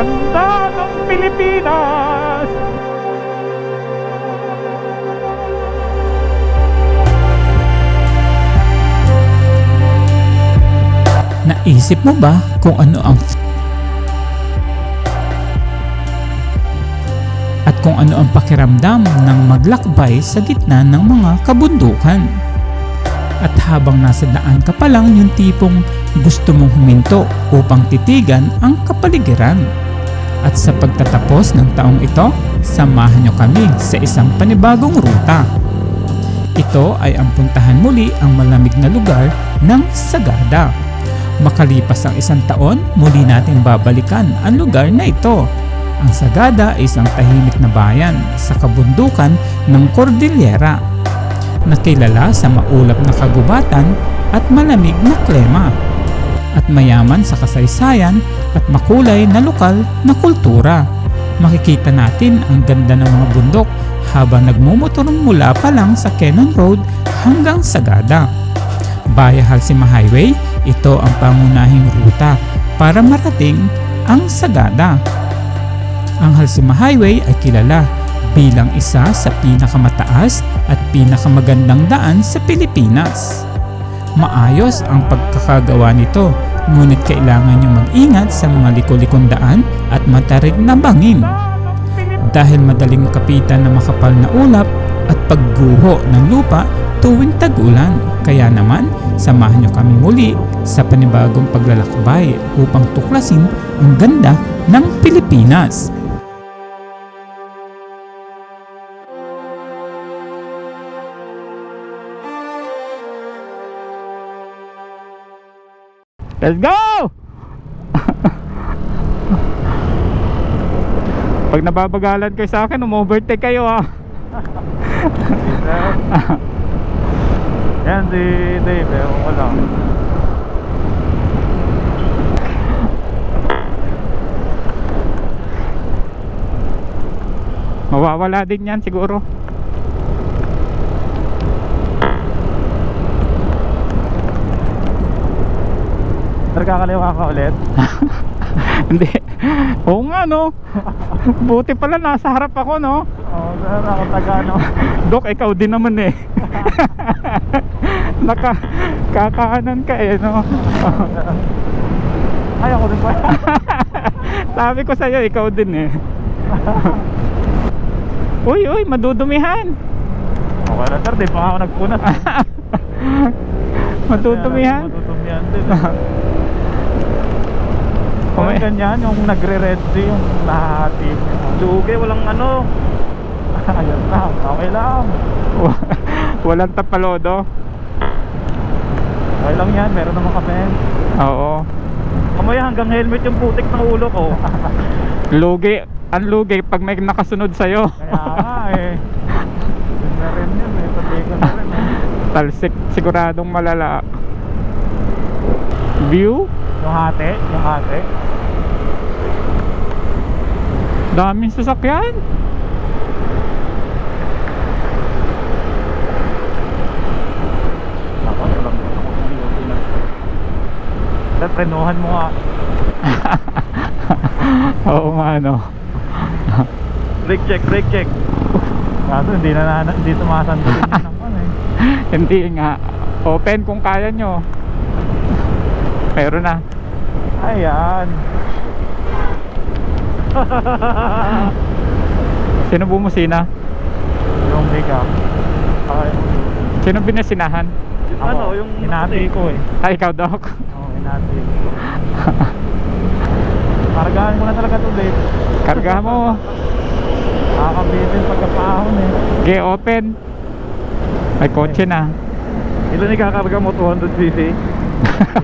ganda ng Pilipinas. Naisip mo ba kung ano ang at kung ano ang pakiramdam ng maglakbay sa gitna ng mga kabundukan? At habang nasa daan ka pa lang, yung tipong gusto mong huminto upang titigan ang kapaligiran. At sa pagtatapos ng taong ito, samahan nyo kami sa isang panibagong ruta. Ito ay ang puntahan muli ang malamig na lugar ng Sagada. Makalipas ang isang taon, muli nating babalikan ang lugar na ito. Ang Sagada ay isang tahimik na bayan sa kabundukan ng Cordillera, nakilala sa maulap na kagubatan at malamig na klima, at mayaman sa kasaysayan at makulay na lokal na kultura. Makikita natin ang ganda ng mga bundok habang nagmumotor mula pa lang sa Cannon Road hanggang Sagada. Via Halsima Highway, ito ang pangunahing ruta para marating ang Sagada. Ang Halsima Highway ay kilala bilang isa sa pinakamataas at pinakamagandang daan sa Pilipinas. Maayos ang pagkakagawa nito, ngunit kailangan nyo mag-ingat sa mga liko-likong daan at matarik na bangin. Dahil madaling kapitan ng makapal na ulap at pagguho ng lupa tuwing tag-ulan. Kaya naman, samahan nyo kami muli sa panibagong paglalakbay upang tuklasin ang ganda ng Pilipinas. Let's go! Pag nababagalan kayo sa akin, umovertake kayo ha. Yan si Dave, ewan ko lang. Mawawala din yan siguro. Nagkakaliwa ka ulit? Hindi. Oo nga no. Buti pala nasa harap ako no. Oo, sir, ako taga ano. Dok, ikaw din naman eh. Kakaanan ka eh no. Ay, ako din pa. Sabi ko sa'yo, ikaw din eh. Uy, madudumihan. Okay na sir, di pa ako nagpunas. Madudumihan. Madudumihan din. Kung ganyan, yung nagre-red sea, yung nahati. Duge, walang ano. Ayun na, okay lang. Walang tapalodo. Okay lang yan, meron naman kami. Oo. Kamaya hanggang helmet yung putik ng ulo ko. Lugi. Ang lugi pag may nakasunod sa'yo. Kaya nga eh. Yun na rin yun eh, sabi ko na rin eh. Talsik, siguradong malala. View? Yung hati. Daming sasakyan. Dapat walang ako pumili. Dahil prenuhan mo nga. Oo nga no. Brake check. Kaso hindi sumasando din yun naman eh. Hindi nga. Open kung kaya nyo. Meron na. Ayan. Sino bumusina? Yung pickup. Okay. Sino binasinahan? Ano, yung hinati ko eh. Ay, ikaw Doc. Oo, hinati. Kargahan ko na talaga to, Dave. Karga mo. Nakakabitin pagkapahon eh. Okay, open. May kotse na. Ilan ikakarga mo? 200cc?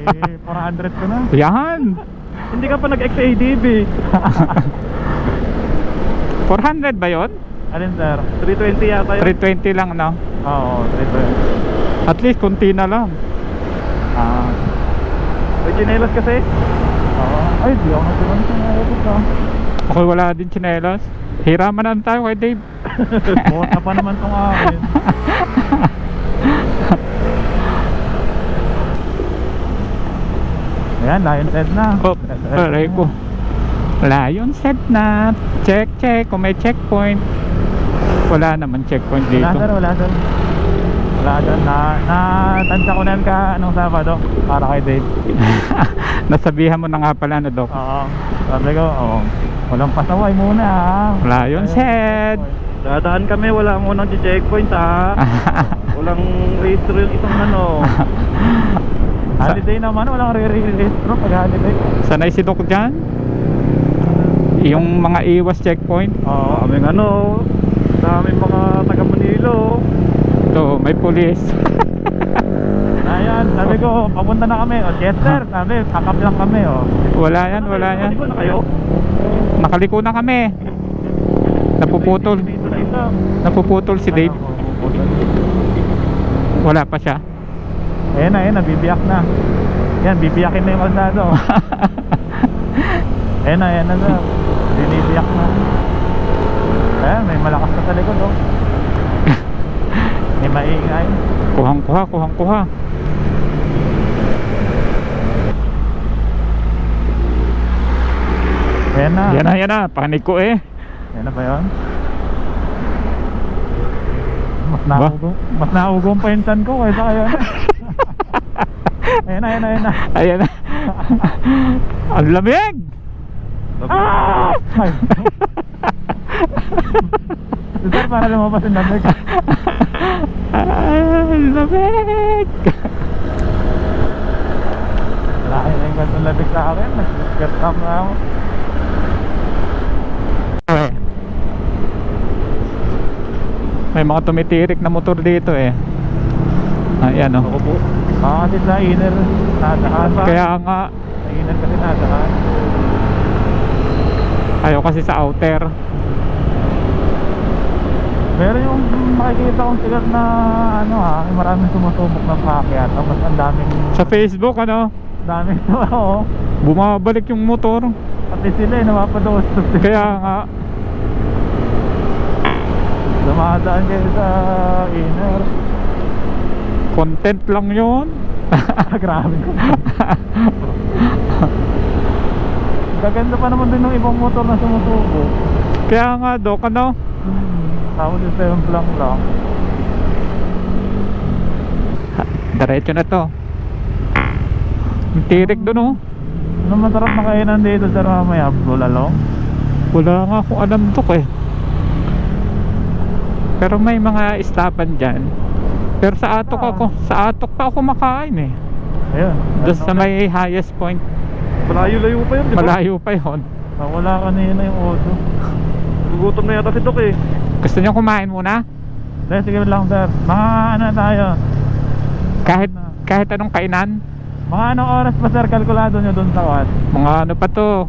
Eh, 400 ko na. Yan. Hindi ka pa nag-XADB. 400 ba yun? Alin sir? 320 yata yun? 320 lang no? Oo, 320. At least kunti na lang. May chinelas kasi? Oo. Ay, di ako nagsiman sa nalabot ah. Ako wala din tsinelas. Hiraman na tayo kay Dave. Buhat na pa naman tong akin. Ayan, Lion's Head na. Oh, aray ko. Wala yun, set na. Check, check. Kung may checkpoint. Wala naman checkpoint dito. Wala sir, wala sir. Wala sir. Natansya ko na yan ka anong Sabado para kay Dave. Nasabihan mo na nga pala na Dok. Oo. Sabi ko, walang pasaway muna ha. Wala yun, set. Dadaan kami, wala munang checkpoint ha. Walang registro yung isang ano. Holiday naman, walang re-registro pag holiday. Sanay si Dok dyan? Yung mga iwas checkpoint. Oo, aming daming mga taga Manilo. Ito, may pulis. Ayan, sabi ko, papunta na kami. Yes sir, sabi, kakap lang kami. Wala yan, wala yan. Nakaliko na kayo? Nakaliko na kami. Napuputol. Dito na isa. Napuputol si Dave. Wala pa siya. Ayan na, bibiyak na. Yan, bibiyakin na yung kalsado. Ayan na sir. Binibiyak na. Ayan, may malakas na sa likod May maingay. Kuhang-kuha, kuhang-kuha. Ayan na. Yan na. Panik ko eh. Ayan na ba yun? Mas naugong pa yung chan ko kaysa kayo na. Ayan na. Ayan na. Ang lamig! Ah! Ay. Sir, para lumabas yung lamig. Ang lamig! Wala kayo na yung gantong lamig sa akin. Nag-get up na ako. May mga tumitirik na motor dito eh. Ayan Ako po. Kasi sa inner nadaan pa. Kaya nga Sa inner kasi nadaan. ayaw kasi sa outer. Pero yung makikita kong sigat na maraming sumusubok ng paakyat. Tapos ang Sa Facebook daming bumabalik yung motor. pati sila napapadoos. Kaya nga Dumadaan kayo sa inner. content lang yun. Grabe ko. Gaganda pa naman din ng ibang motor na sumusubok. Kaya nga Dok Tapos yung 7 lang. diretso na to. Yung tirik doon Ano masarap na kainan dito sir mamaya? Bulalo? Wala nga akong alam Dok eh. Pero may mga istapan dyan. Pero sa atok pa ako makain eh. Ayun. Doon sa may highest point. Malayo-layo pa yun, di ba? Malayo pa yun. Wala kanina yung auto. Gugutom na yata si Dok eh. Gusto nyo kumain muna? Sige lang sir. Mga tayo? Kahit anong kainan. Mga anong oras pa sir kalkulado nyo dun sa wat? Mga pa to.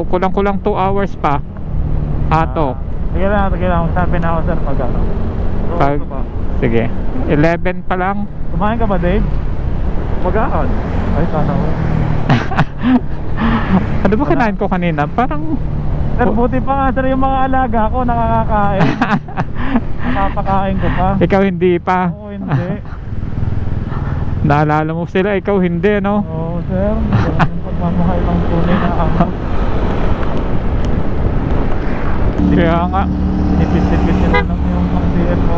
Kulang-kulang 2 hours pa. Atok. Sige lang. Sabi na ako sir pag Sige 11 pa lang. Kumain ka ba Dave? Magaan. Ay sana ko. Ano ba kinain ko kanina? Parang Sir buti pa nga sir yung mga alaga ko nakakakain. Nakapakain ko pa. ikaw hindi pa. Oo hindi. Naalala mo sila, ikaw hindi Oo sir. Yung pagmamahal ng tunay na ako. Kaya nga Pinipit-pit nila lang yung mga CFO.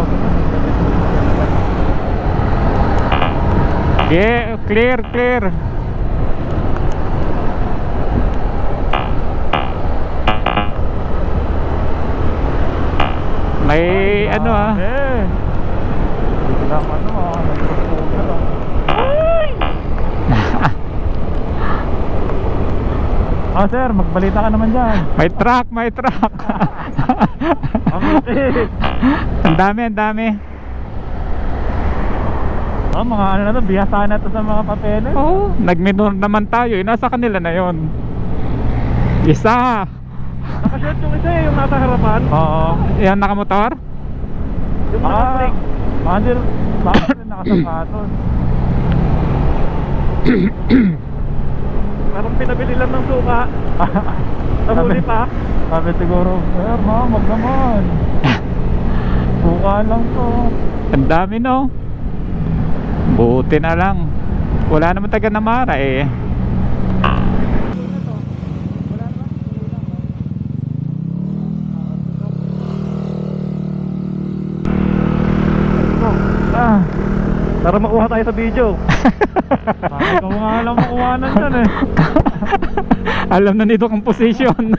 clear. May Biglang nagpapagod lang. Sir, magbalita ka naman dyan. May truck. Ang dami. Mga na to, biyasahan na to sa mga papeles. Oo, nagminor naman tayo. Nasa kanila na yon. Isa. Nakashort yung isa yung nasa harapan. Oo. Yan nakamotor? Yung naka-flick. Bakit rin nakasapatos? Parang pinabili lang ng suka. Nahuli pa. Sabi siguro, sir, wag naman. Suka lang to. Ang dami buti na lang. Wala naman taga Namara eh. Tara makuha tayo sa video. Bakit ko nga alam makuhanan dyan eh. Alam na nito kung position.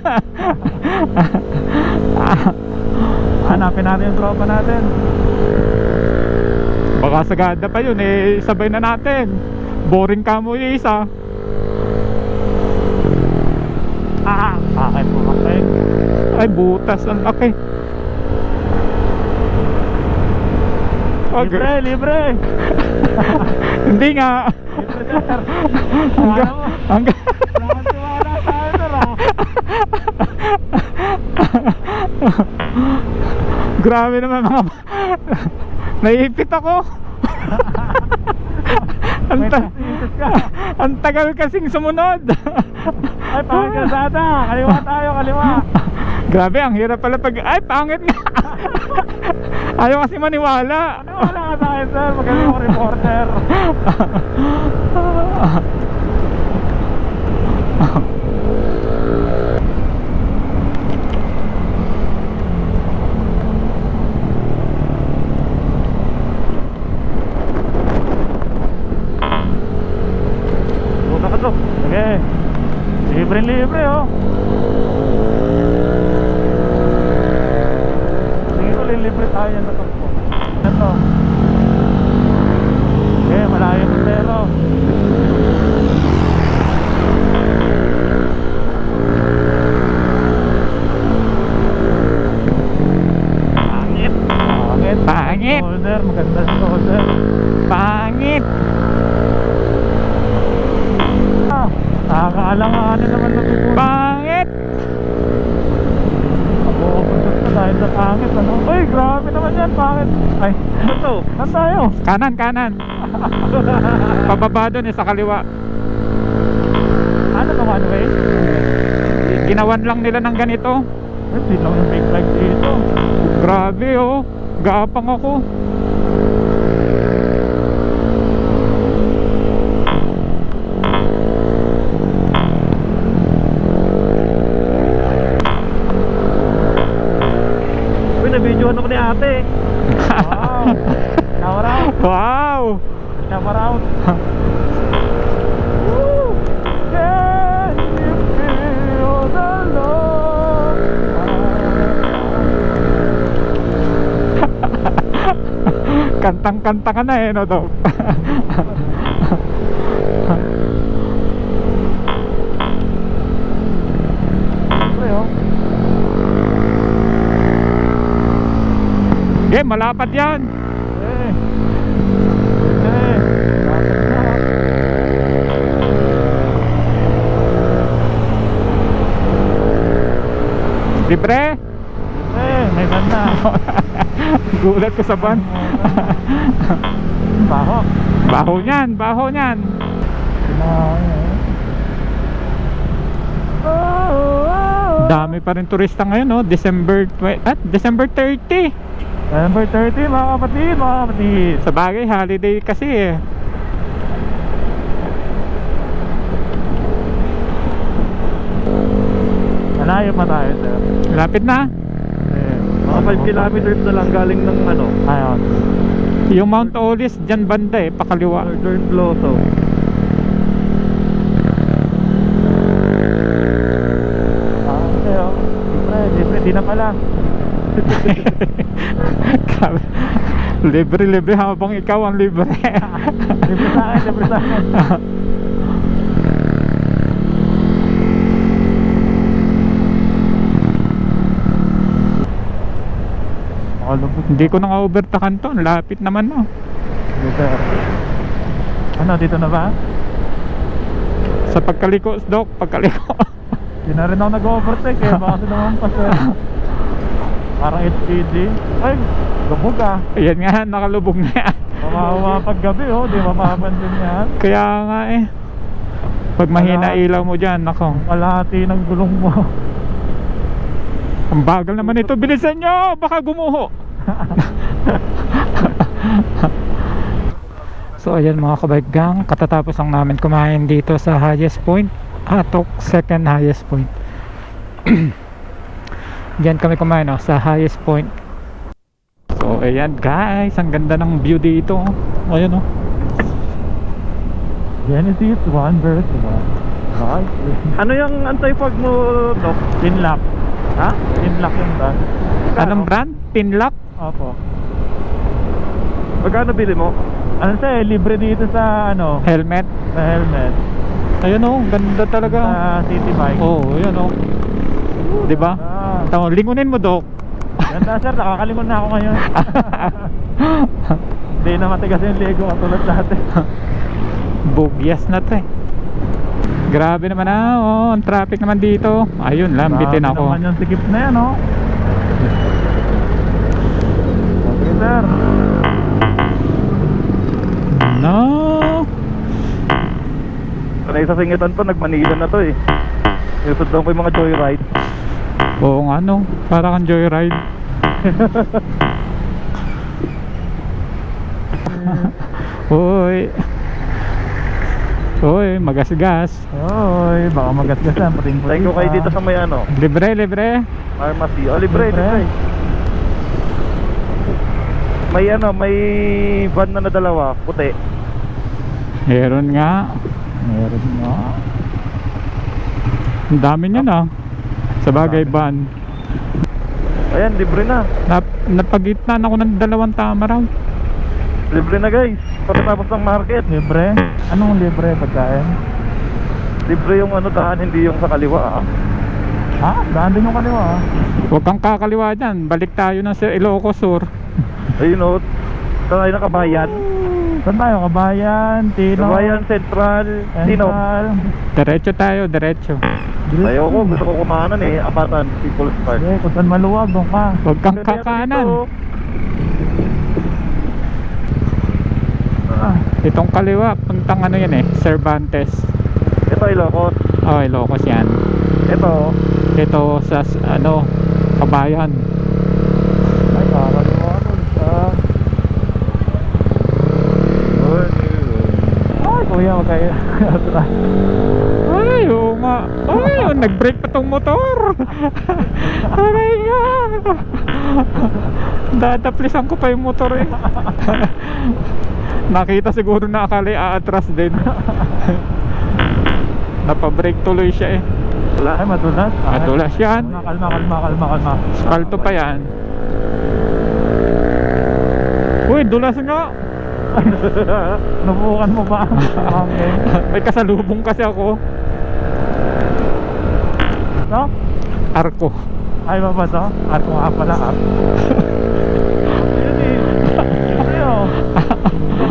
Hanapin natin yung tropa natin. Baka sagada pa yun eh, sabay na natin. Boring ka mo yung isa. Bakit pumatay? Ay butas, ang laki. Libre, libre. Hindi nga. Libre sir. Hanggang Nakasiwala tayo sir ah. grabe naman mga naiipit ako. May tasisis ka. Ang tagal kasing sumunod. Ay, pangit ka sada. Kaliwa tayo, kaliwa. Grabe, ang hirap pala pag... Ay, pangit nga. Ayaw kasi maniwala. Wala ka sa akin sir, magaling ako reporter. Buka ka to. Sige. Libre oh. Sige ko libre tayo yan na to. Ito. Okay, malayo ng pero. Pangit. Pangit. Pangit. Shoulder, maganda shoulder. Pangit. Nakakaalanganin naman na tutunan. Pangit. Ako, puntos na dahil sa pangit ano. Uy, grabe naman yan, pangit. Ay, ano to? Saan tayo? Kanan. Pababa doon eh, sa kaliwa. Ano to, one way? Ginawan lang nila ng ganito. Ay, di lang yung big flag dito. Grabe oh. Gapang ako. Uy, na-videoan ako ni ate. Wow. Shower out. Wow. Shower out. Woo! Can you feel the love? Kantang-kanta ka na eh, no, Dok? Siyempre, oh. Okay, malapad yan. Eh. Eh. Bakit na? Libre? Eh, may banda. Gulat ko sa van. Baho. Baho niyan. Dami pa rin turista ngayon, no? December 30. November 30, mga kapatid. Sa bagay, holiday kasi eh. Malayo pa tayo, sir. Lapit na. Mga 5 kilometers na lang galing ng ano. Ayun. Yung Mount Olis, dyan banda eh, pakaliwa. Northern Bloso. Libre, di na pala. Libre habang ikaw ang libre. Libre sa akin. Hindi ko nang overtakan to, lapit naman no. Dito. Ano, dito na ba? Sa pagkaliko, Dok, pagkaliko. Hindi na rin ako nag-overtake eh, baka sinamampas eh. Parang HPD. Ay, lubog ah. Ayan nga, nakalubog na yan. Mamahawa pag gabi oh, di mamapansin yan. Kaya nga eh, pag mahina ilaw mo dyan, nako. Kalahati ng gulong mo. Ang bagal naman ito, bilisan nyo, baka gumuho. So ayan mga kabike gang, katatapos lang namin kumain dito sa highest point, Atok second highest point. Diyan kami kumain sa highest point. So So ayan guys, ang ganda ng view dito. Ayun oh. Genesis 1 verse 1. Ano yung anti-fog mo, Doc? Tinlock. Ha? Tinlock yung brand. Anong brand? Tinlock? Opo. Magkano bili mo? Ano siya libre dito sa ano? Helmet? Sa helmet. Ayun oh, ganda talaga. Sa city bike. Oh, ayun oh. 'Di ba? Tama, lingunin mo, Dok. Ganda sir, nakakalingon na ako ngayon. Hindi na matigas yung Lego katulad dati. Bugyas na 'to eh. Grabe naman oh, ang traffic naman dito. Ayun, lambitin Grabe ako. naman yung sikip na yan, oh. Okay, sir. No. Sanay sa singitan to, nagmanila na to eh. Ilusod daw ko yung mga joyride. Oo nga no, para kang joyride. Uy. Uy, magasgas. Oy, baka magasgasan, pating puti. Thank you kayo dito sa may ano, Libre, libre. pharmacy. Oh, libre, libre. May ano, may van na dalawa, puti. Meron nga. Meron nga. Ang dami niyan ah. Sa bagay ban. Ayan, libre na. Napagitna ako ng dalawang tama raw. Libre na guys. Pagkatapos ng market. Libre? Anong libre pagkain? Libre yung ano daan, hindi yung sa kaliwa ah. Ha? Daan din yung kaliwa ah. Huwag kang kakaliwa dyan. Balik tayo ng Ilocos Sur. Ayun o. Saan tayo na Kabayan? Saan tayo? Kabayan, Tino. Kabayan, Central, Tino. Diretso tayo, diretso. Ayoko, gusto ko kumanan eh. Apatan, People's Park. Hindi, kung saan maluwag, doon ka. Huwag kang kakanan. Itong kaliwa, puntang ano yan eh, Cervantes. Ito Ilocos. Oh, Ilocos yan. Ito. Ito sa ano, Kabayan. Ay, kakaliwa ko. Ay, kuya, wag kayo. Ay, oo nga. Ay, oh, nag-brake pa tong motor. Aray nga. Dadaplisan ko pa yung motor eh. Nakita siguro na akala aatras din. Napabrake tuloy siya eh. Wala. Ay, madulas. Madulas yan. Kalma. Spalto pa yan. Uy, dulas nga. Nabukan mo ba? Okay. May kasalubong kasi ako. No? Arko. Ay, ba to? At mo nga pala, Yun eh. Ayo.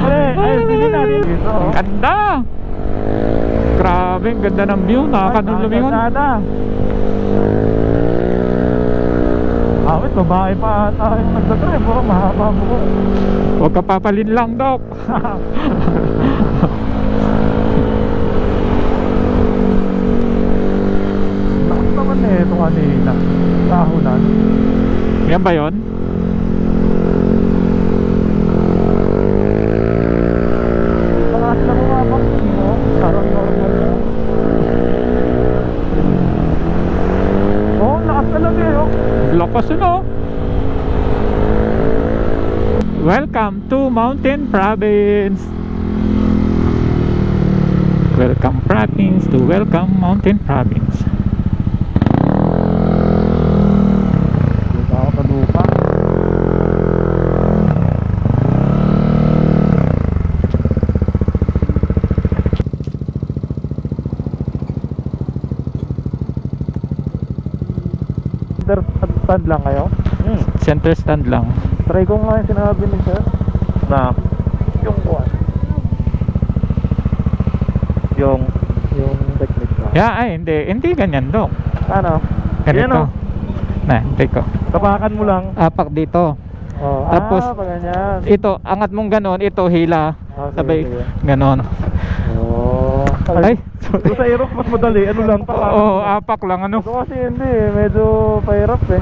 Ay, hindi natin. Dito, oh. Ganda. Grabe, ang ganda ng view. Nakakadulumingon. Awit, babae pa ata yung nagdadrive. Puro mahaba mo. Huwag ka papalin lang, Dok. Lakas naman eh, ito kanina. Tahunan. Yan ba yun? Lakas na bumabak mo. Parang normal na. Oh, lakas talaga eh, oh. Lakas yun, oh. Welcome to Mountain Province. Welcome Province to Welcome Mountain Province. Dito ako sa lupa. Stand lang kayo? Center stand lang. Try ko nga yung sinabi ni sir. Na. Yung kuwan. Yung. Yung technique na. Yeah, ay, hindi ganyan, Dok. Ano? Ganito. Yan, oh. Na, take ko. Tapakan mo lang. Apak dito. Oh, Tapos, pa ganyan. Ito, angat mong ganon, ito hila. Oh, sige, Sabay, sige. ganon. Oh. Ay, Ito sa Aerox mas madali. Ano lang? Oo, apak lang, ano. Ito kasi hindi eh. Medyo pahirap eh.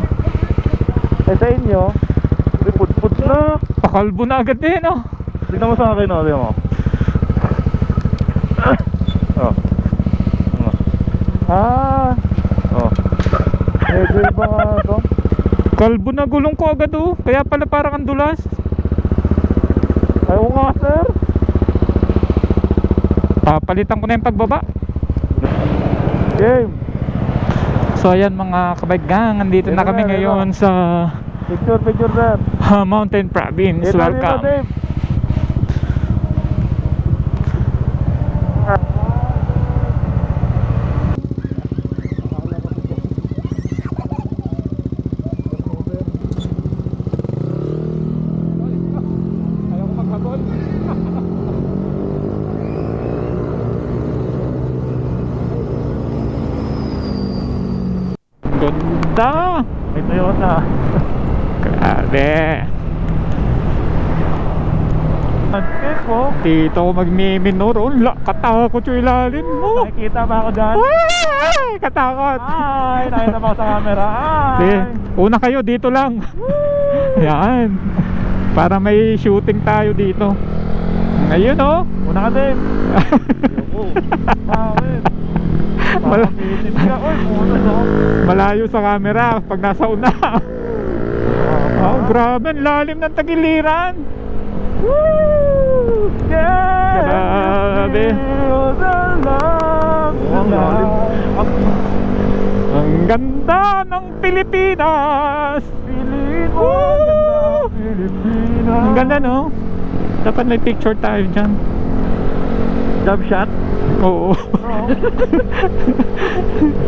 Eh sa inyo, Pud-pud na. Pakalbo na agad din, oh. Tignan mo sa akin, oh. Tignan mo. Oh. ah, Oh. medyo iba nga ito. Kalbo na gulong ko agad oh. Kaya pala parang ang dulas. Ayaw nga sir. Papalitan ko na yung pagbaba. Game. So ayan mga kabaigang, nandito na kami ngayon sa Picture sir. Mountain Province. Dito, Welcome. Dave. Ayaw ko maghabol. Ganda. May Toyota. Grabe. Nag-skate po. Dito ako magmiminor. Oh, katakot yung ilalim mo. Nakikita ba ako dyan? Ay, katakot. Ay, nakita ba ako sa camera? Di, Ay. una kayo dito lang. Yan. Para may shooting tayo dito. Ngayon oh. Una ka Dave. Bakit? Mal- Papapitin ka. Uy, puno no. Malayo sa camera pag nasa una. Oh, grabe, ang lalim ng tagiliran. Woo! Yeah! Grabe. Feel the love. Ang lalim. Ang ganda ng Pilipinas. Piling mo, Woo! ganda, Pilipinas. Ang ganda no. Dapat may picture tayo dyan. Jump shot. Oo. Oo.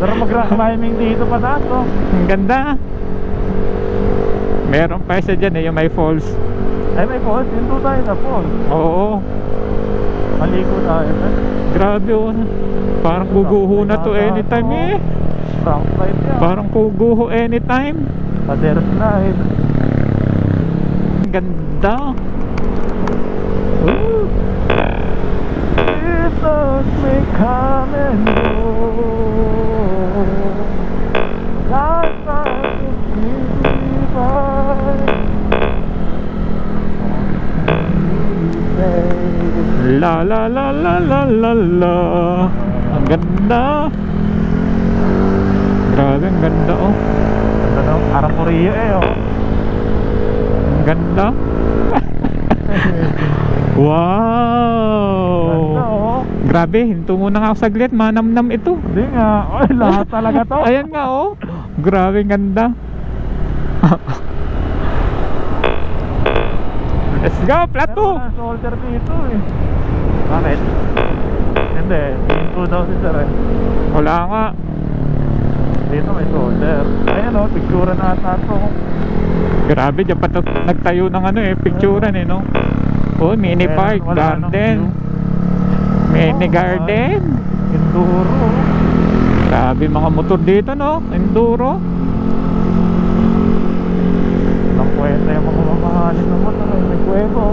Pero mag-rock climbing dito pa taas, no? Ang ganda. Meron pa isa dyan eh, yung may falls. Ay, may falls. Dito tayo na falls. Oo. Maligo tayo. Grabe oh. Parang guguho na to anytime eh. Rock slide yan. Parang guguho anytime. Pader slide. Ang ganda. Ooh. Jesus may come and go. Life doesn't give La la la la la la la. Ang ganda. Grabe, ang ganda oh. Ano, parang Korea eh, oh. Ang ganda. Wow. Ganda, oh. Grabe, hinto muna nga ako saglit. Manamnam ito. Hindi nga. Ay, lahat talaga to. Ayan nga oh. Grabe, ang ganda. Let's go, plato. Meron na shoulder dito eh. Bakit? Hindi, pinto daw si sir eh. Wala nga. Dito may shoulder. Ayan o, picture na ata ito. Grabe, dyan pa nagtayo ng ano eh, picturean eh no. Oh, mini Ayan, park, wala nang garden. Mini Oh, garden. Enduro. Grabe mga motor dito no, enduro. Walang kwenta yung mga mamahalin ng motor. May kwebo.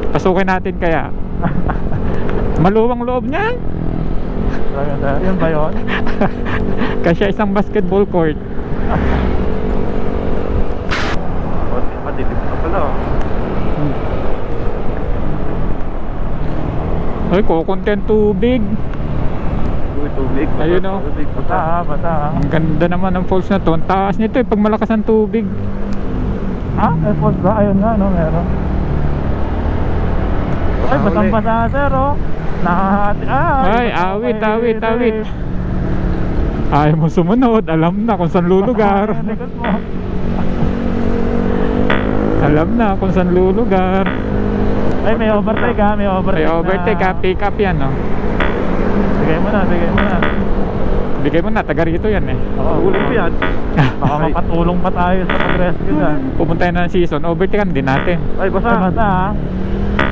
Pasukin natin kaya. Maluwang loob niyan. Yun ba yun? Kasi isang basketball court. Madilim na pala. Ay, kukontent tubig. Tubig. Ayun, oh. Bata. Ang ganda naman ng falls na to. Ang taas nito eh, pag malakas ang tubig. Ah, may falls ba? Ayun nga, no? Meron. Ay, basang-basa, sir, oh. Nakahati. Ay, awit. Ayaw mo sumunod, alam na kung saan lulugar. Alam na kung saan lulugar. Ay, may overtake ha, may overtake. May overtake ha, pick up yan no. Bigay mo na. Bigay mo na, taga rito yan eh. Ulit ko yan. Baka makatulong pa tayo sa pag-rescue dyan. Pupunta na ng season, overtakean din natin. Ay, basta ha.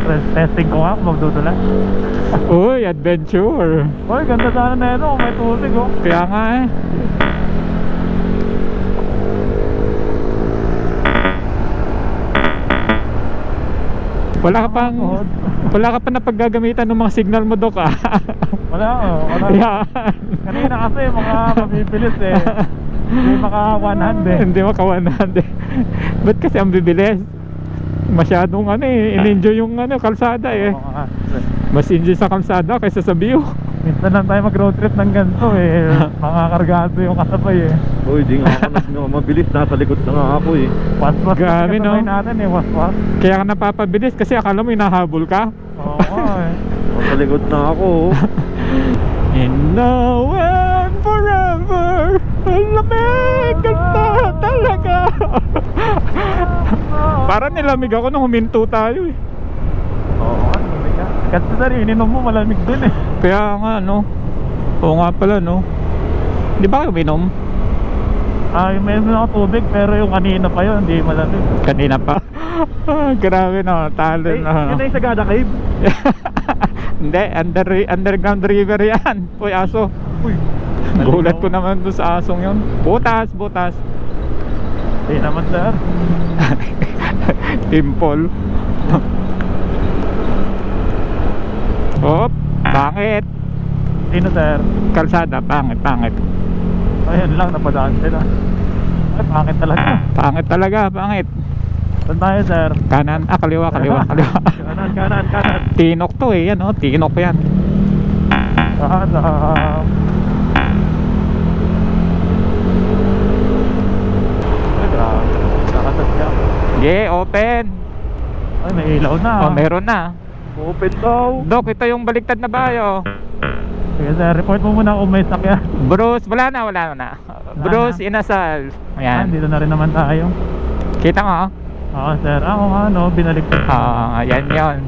Testing ko nga kung magdudula. Uy, adventure. Uy, ganda sana na ito kung may tubig oh. Kaya nga eh. Wala ka pa na paggagamitan ng mga signal mo, Dok ah. Wala oh. Yan. Kanina kasi mga mabibilis eh. Hindi maka 100 eh. Hindi maka 100. Ba't kasi ang bibilis? Masyadong ano eh, in-enjoy yung ano, kalsada eh. Oo nga. Mas enjoy sa kalsada kaysa sa view. Minsan lang tayo mag-road trip ng ganito eh. Mga kargado yung kasabay eh. Uy, di nga ako mabilis. Nasa likod na nga ako eh. Was-was Grabe, no? kasabay natin eh, was-was. Kaya ka napapabilis kasi akala mo hinahabol ka. Oo eh. Nasa likod na ako. And now and forever, lamig ka talaga. Parang nilamig ako nung huminto tayo eh. Oo, malamig ka. Kasi na rin, ininom mo malamig din eh. Kaya nga no. Oo nga pala no. Di ba kayo uminom? Yung meron ako tubig pero yung kanina pa yun, hindi malamig. Kanina pa. Grabe no, talo Eh, na. yun na yung Sagada Cave. Hindi, underground river yan. Uy, aso. Uy, Gulat ko naman doon sa asong yun. Butas, butas. hindi naman sir. Pimple. Oh, pangit. Sino sir? Kalsada, pangit, pangit. Ayun lang, napadaan sila. Ay, pangit talaga. Pangit talaga, pangit. Saan tayo sir? Kanan, kaliwa, kaliwa, kaliwa. Kanan, kanan, kanan. Tinok to eh, yan oh, tinok yan. Saan? Ay, grabe. Nakasasya. Yeah, open. Ay, may ilaw na. Oh, meron na. Open daw. Dok, ito yung baliktad na bayo. Sige sir, report mo muna kung may sakyan. Bruce, wala na. Bruce, inasal. Ayan. Dito na rin naman tayo. Kita mo oh. Oo sir, ako nga no, binalik ko. Ayan yun.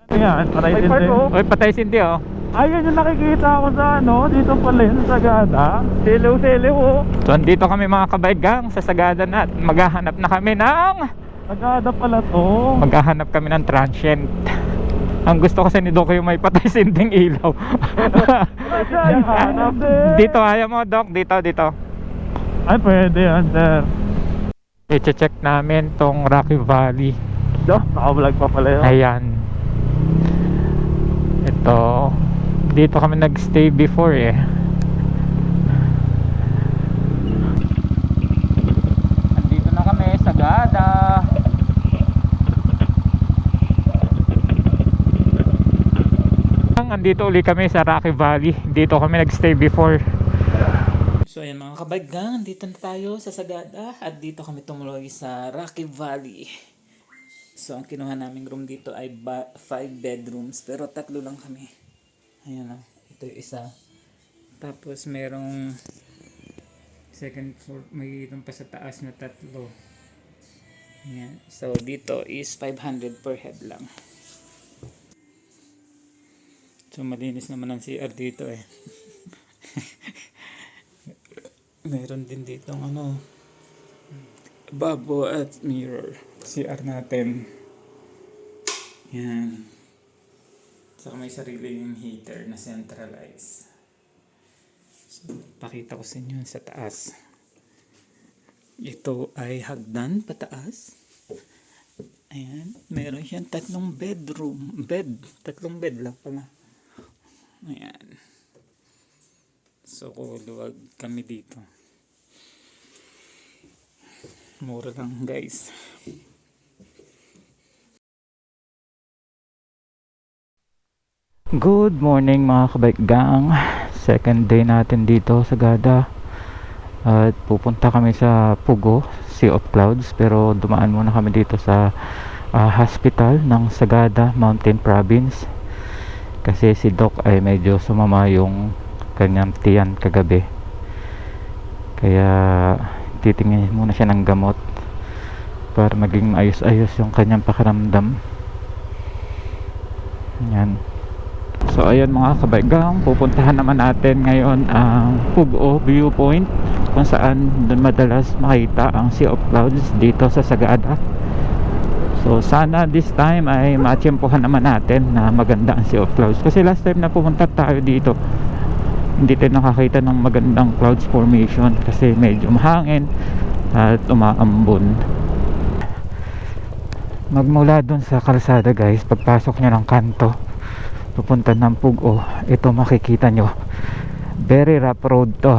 Ayan, patay May din part din. oh. Uy, patay sindi oh. Ayun yung nakikita ko sa ano, dito pala yun sa Sagada. Selew-selew oh. So, andito kami mga kabaygang sa Sagada na at maghahanap na kami ng Sagada pala to. maghahanap kami ng transient. Ang gusto kasi ni Doc yung may patay sinding ilaw. Ayan, hanap din. Dito, ayaw mo Doc, dito. Ay, pwede yan sir. I-check namin tong Rocky Valley. Do, naka-vlog pa pala yun. Ayan. Ito. Dito kami nagstay before eh. Andito na kami, Sagada. Andito uli kami sa Rocky Valley. Dito kami nagstay before. So ayan mga kabaggang, dito na tayo sa Sagada at dito kami tumuloy sa Rocky Valley. So ang kinuha naming room dito ay 5 bedrooms pero 3 lang kami. Ayan o, ito yung isa. Tapos merong second floor, may itong pa sa taas na 3. Ayan. So dito is 500 per head lang. So malinis naman ang CR dito eh. Meron din dito ano, babo at mirror. CR natin. Yan. Saka may sarili yung heater na centralized. So, pakita ko sa inyo sa taas. Ito ay hagdan pataas. Ayan. Meron siyang 3 bedroom. 3 bed lang pala. Ayan. So, luwag kami dito. Mura lang guys. Good morning mga kabaiggang. Second day natin dito sa Sagada. At pupunta kami sa Pugo, Sea of Clouds. Pero dumaan muna kami dito sa hospital ng Sagada, Mountain Province. Kasi si Doc ay medyo sumama yung kanyang tiyan kagabi. Kaya titingin muna siya ng gamot para maging ayos-ayos yung kanyang pakiramdam. Yan. So ayan mga kabaigang, pupuntahan naman natin ngayon ang Pugo Viewpoint, kung saan doon madalas makita ang Sea of Clouds dito sa Sagada. So sana this time ay matsyempohan naman natin na maganda ang Sea of Clouds. Kasi last time na pumunta tayo dito, hindi tayo nakakita ng magandang clouds formation kasi medyo mahangin at umaambon. Magmula dun sa kalsada guys, pagpasok nyo ng kanto pupunta ng Pugo, ito makikita nyo, very rough road to.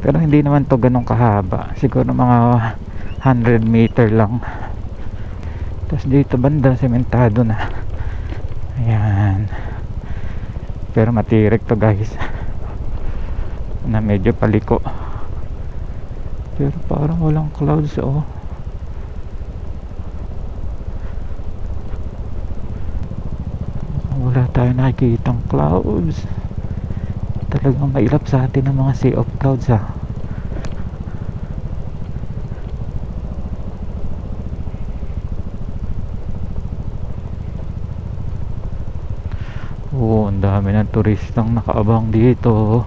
Pero hindi naman to ganun kahaba, siguro mga 100 meter lang. Tapos dito banda sementado na. Ayan. Pero matirik to guys, na medyo paliko. Pero parang walang clouds oh. Wala tayo nakikitang clouds. Talagang mailap sa atin ang mga sea of clouds ha. Oo, ang dami ng turistang nakaabang dito.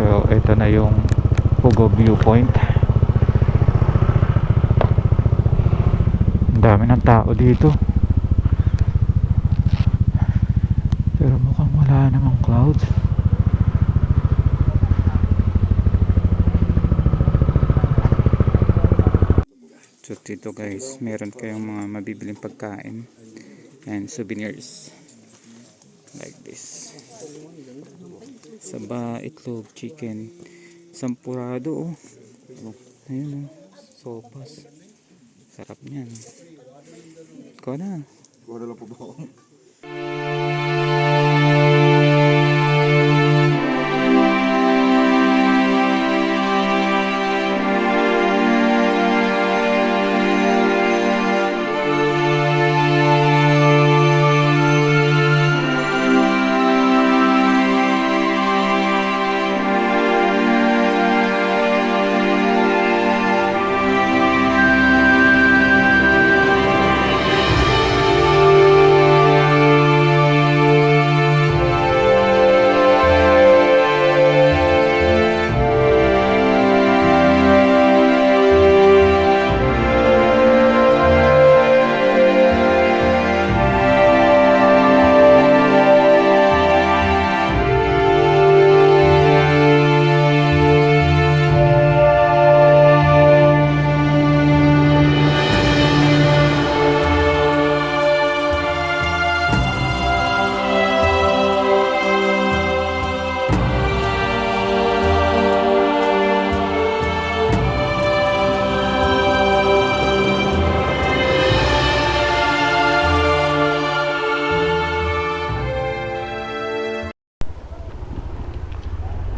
So ito na yung Pugo viewpoint. Ang dami ng tao dito, pero mukhang wala namang clouds. So dito guys, meron kayong mga mabibiling pagkain and souvenirs like this. Saba, itlog, chicken, sampurado oh. Ayun oh, sopas. Sarap niyan. Ikaw na. Wala lang po ba ako?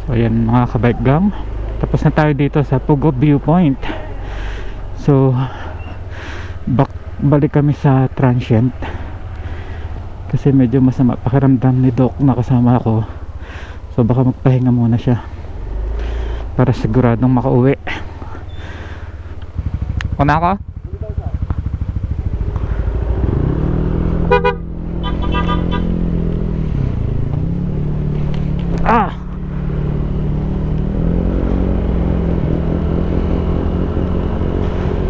So ayan mga kabike gang, tapos na tayo dito sa Pugo viewpoint. So balik kami sa transient kasi medyo masama pakiramdam ni Doc na kasama ako. So baka magpahinga muna siya para siguradong makauwi. Una ako?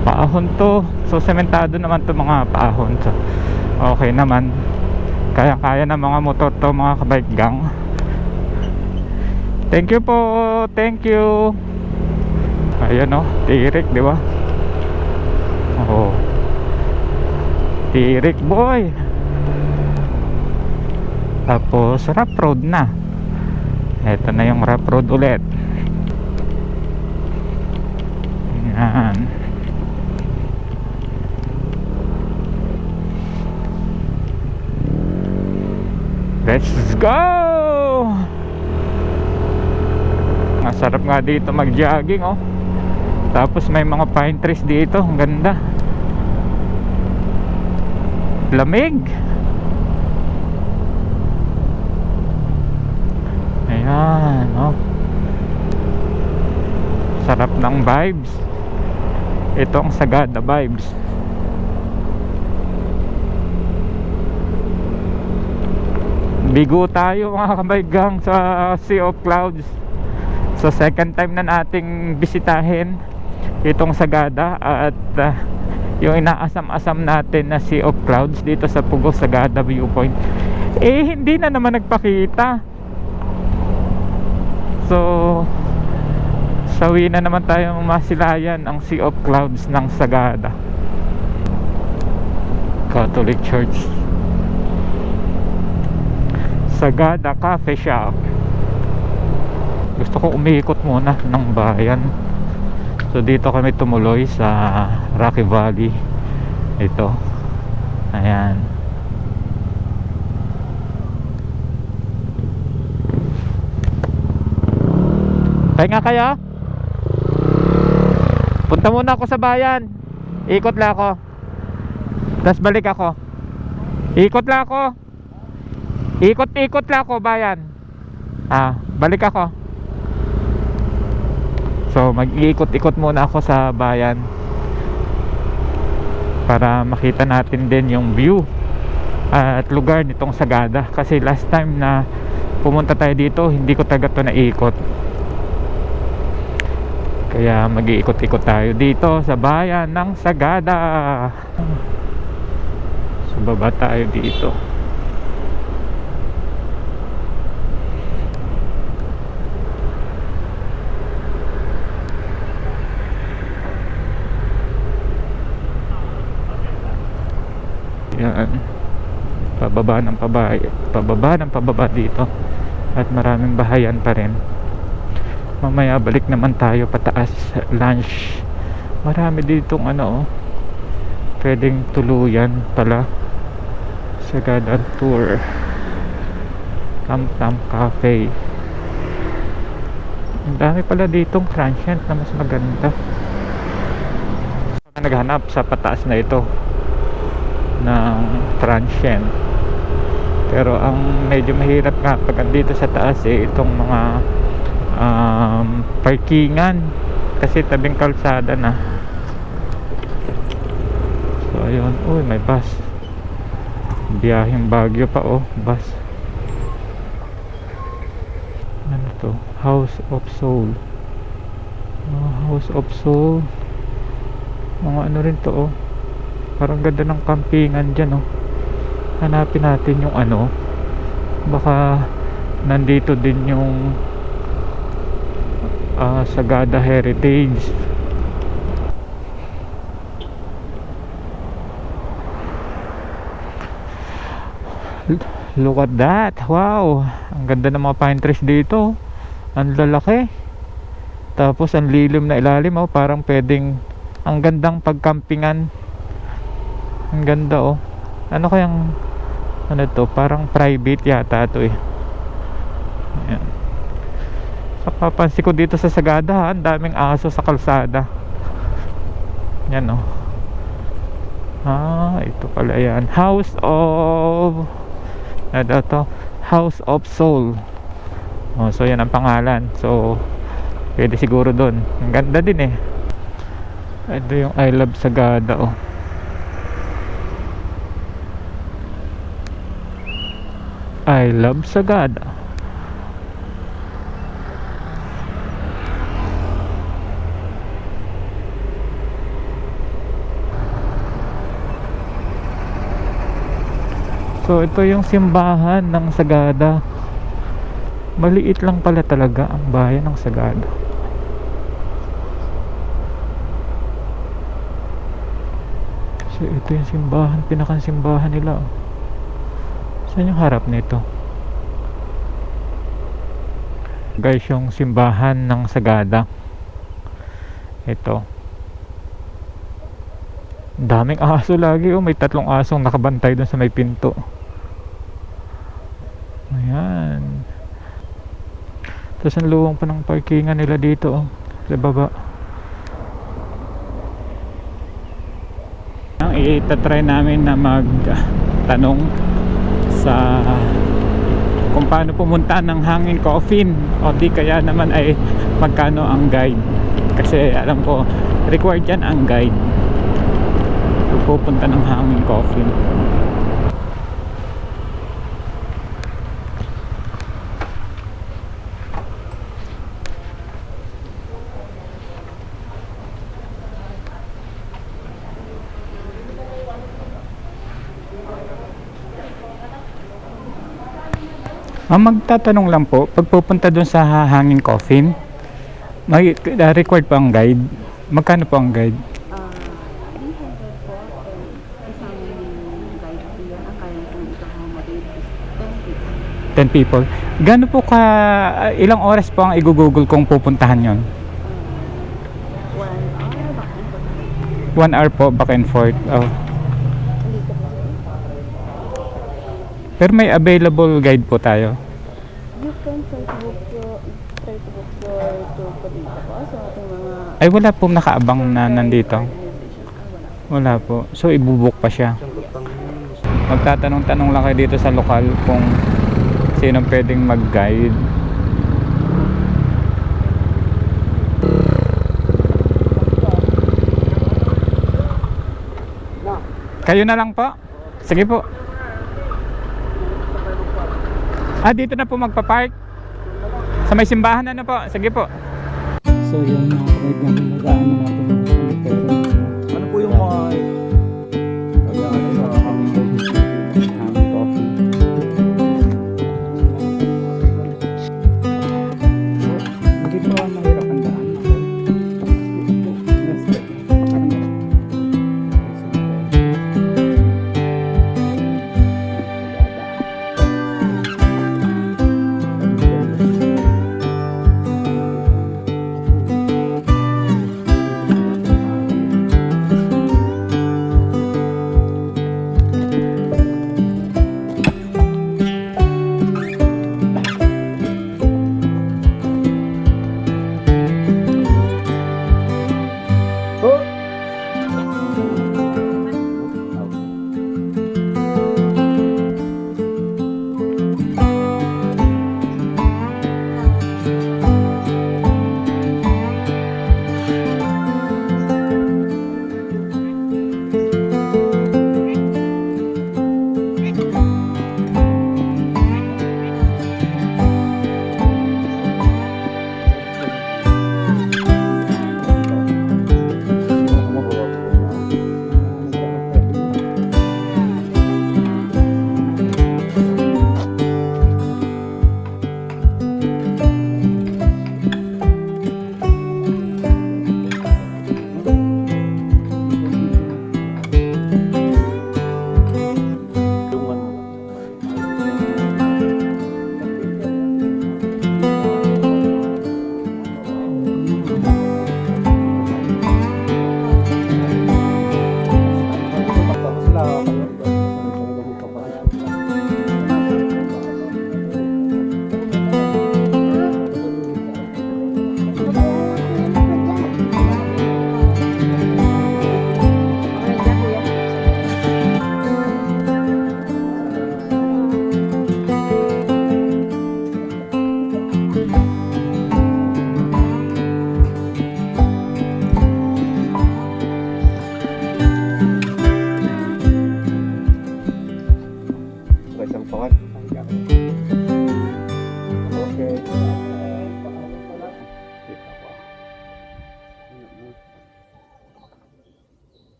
Paahon to, so sementado naman to mga paahon, so okay naman, kaya ng mga motor to mga kabike gang. Thank you po, thank you. Ayan o, tirik di ba? Oh, tirik boy. Tapos rough road na. Ito na yung rough road ulit. Ayan. Let's go! Masarap nga dito mag-jogging oh. Tapos may mga pine trees dito, ang ganda. Lamig. Ayan oh. Sarap ng vibes. Itong Sagada vibes. Bigo tayo mga kabaigang sa Sea of Clouds. So second time na nating bisitahin itong Sagada at yung inaasam-asam natin na Sea of Clouds dito sa Pugo Sagada Viewpoint hindi na naman nagpakita. So sawi na naman tayong masilayan ang Sea of Clouds ng Sagada Catholic Church. Sagada Cafe Shop. Gusto ko umiikot muna ng bayan. So dito kami tumuloy sa Rocky Valley. Ito. Ayan. Pahinga kayo? Punta muna ako sa bayan. Ikot lang ako. Tapos balik ako. Ikot lang ako. Ikot-ikot lang ako bayan. Balik ako. So mag-iikot-ikot muna ako sa bayan para makita natin din yung view at lugar nitong Sagada. Kasi last time na pumunta tayo dito, hindi ko talaga ito naikot. Kaya mag-iikot-ikot tayo dito sa bayan ng Sagada. So baba tayo dito. Yan. Pababa ng pababa dito. At maraming bahayan pa rin. Mamaya balik naman tayo pataas lunch. Marami ditong pwedeng tuluyan pala. Sagada Tour, Tam Tam Cafe. Ang dami pala ditong transient na mas maganda. Naghanap sa pataas na ito ng transient, pero ang medyo mahirap nga pag dito sa taas itong mga parkingan kasi tabing kalsada na. So ayun, uy, may bus, biyaheng Baguio pa, bus. Ano to? House of Soul. House of Soul, mga ano rin to, parang ganda ng campingan dyan. Hanapin natin yung baka nandito din yung Sagada Heritage. Look at that. Wow, ang ganda ng mga pine trees dito. Ang lalaki. Tapos ang lilim na ilalim, parang pwedeng, ang gandang pagkampingan. Ang ganda. Ano kayang to? Parang private yata ito Ayan. Kapapansin ko dito sa Sagada, ang daming aso sa kalsada. Yan ito pala yan. House of House of Soul. So yan ang pangalan. So pwede siguro doon. Ang ganda din Ito yung I Love Sagada. I Love Sagada. So ito yung simbahan ng Sagada. Maliit lang pala talaga ang bayan ng Sagada. So ito yung simbahan, pinakang simbahan nila. Saan yung harap nito? Guys, yung simbahan ng Sagada. Ito. Daming aso lagi. May 3 asong nakabantay dun sa may pinto. Ayan. Tapos ang luwang pa ng parkingan nila dito sa baba. Ang itatry namin na magtanong sa kung paano pumunta ng Hanging Coffin, o di kaya naman ay magkano ang guide, kasi alam ko required yan ang guide kung pupunta ng Hanging Coffin. Magtatanong lang po, pag pupunta dun sa Hanging Coffin, may required po ang guide. Magkano po ang guide? 300 po. Kasama yung guide po yan. Ang kaya kong ika-accommodate is 10 10 people. people. Gano po ka, ilang oras po ang i-google kung pupuntahan yon? 1 hour, 1 hour po, baka back and forth. Oh. hindi ko po. Pero may available guide po tayo. You can try to book your tour po dito po. So, ating mga Ay, wala po nakaabang na nandito. organization. Wala. Wala po. So, ibubuk pa siya. Magtatanong-tanong lang kayo dito sa lokal kung sinong pwedeng mag-guide. Kayo na lang po. Sige po. Dito na po magpa-park. Sa may simbahan na po. Sige po. So, yun mga kapag nagaan na natin yung cemetery. Ano po yung mga... Hindi po mahirap ang daan.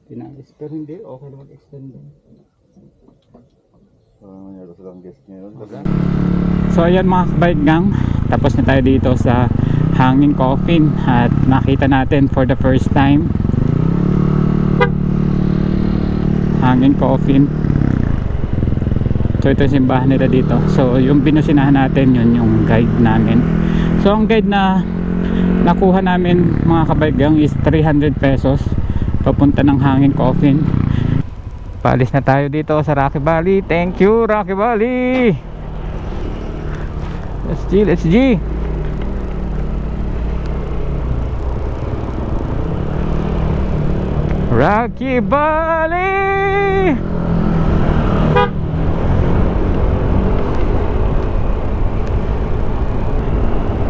Pinalis, pero hindi, okay na mag-extend din. So ayan mga kabike gang, tapos na tayo dito sa Hanging Coffin at nakita natin for the first time Hanging Coffin. So ito yung simbahan nila dito. So yung binusinahan natin, yun yung guide namin. So ang guide na nakuha namin mga kabike gang is 300 pesos papunta ng Hanging Coffin. Paalis na tayo dito sa Rocky Valley. Thank you Rocky Valley. Let's G, let's G. Rocky Valley.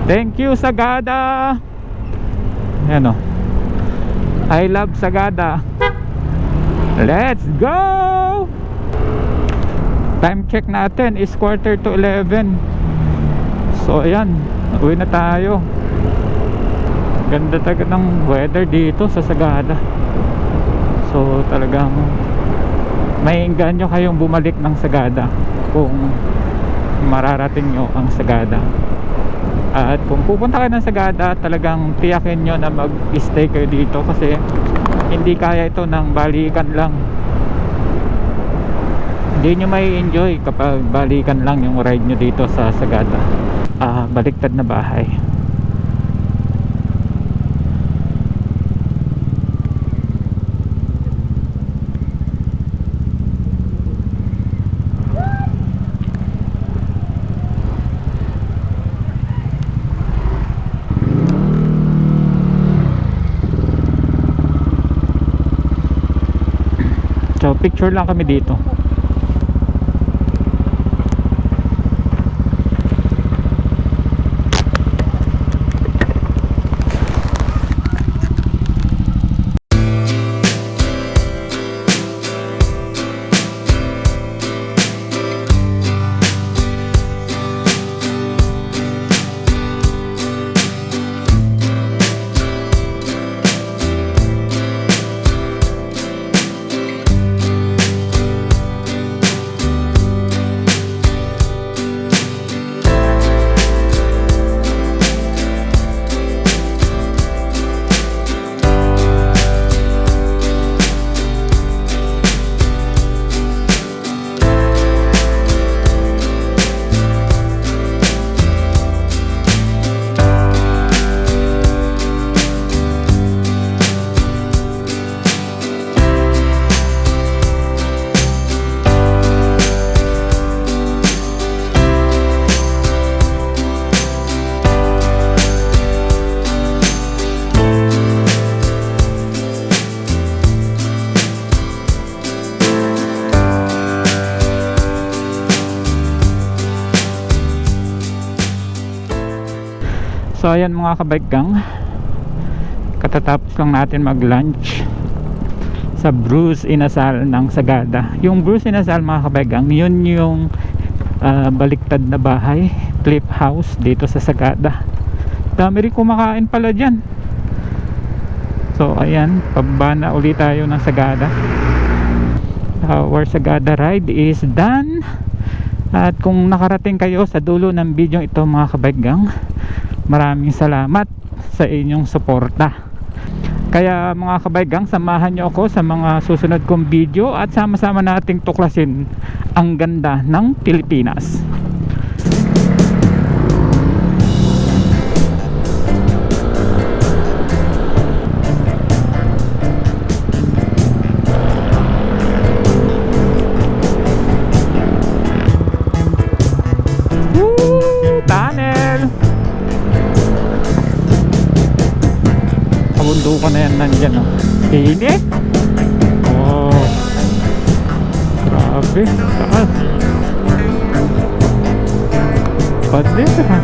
Thank you Sagada. Ayan o, I love Sagada. Let's go! Time check natin is 11:45. So ayan, uwi na tayo. Ganda talaga ng weather dito sa Sagada. So talagang Maiengganyo kayong bumalik ng Sagada kung mararating nyo ang Sagada. At kung pupunta kayo ng Sagada, talagang tiyakin nyo na mag-stay kayo dito kasi hindi kaya ito ng balikan lang. Hindi nyo may enjoy kapag balikan lang yung ride nyo dito sa Sagada. Baliktad na bahay. So picture lang kami dito. So ayan mga kabike gang, katatapos lang natin mag lunch sa Bruce Inasal ng Sagada. Yung Bruce Inasal mga kabike gang, yun yung baliktad na bahay, flip house dito sa Sagada. Dami rin kumakain pala dyan. So ayan, pababa na ulit tayo ng Sagada. Our Sagada ride is done. At kung nakarating kayo sa dulo ng video ito mga kabike gang, maraming salamat sa inyong suporta. Kaya mga kabike gang, samahan nyo ako sa mga susunod kong video at sama-sama nating tuklasin ang ganda ng Pilipinas. Tunnel! Kabundukan na yan nandyan, oh. Init! Oh, grabe, taas. Pader, ha?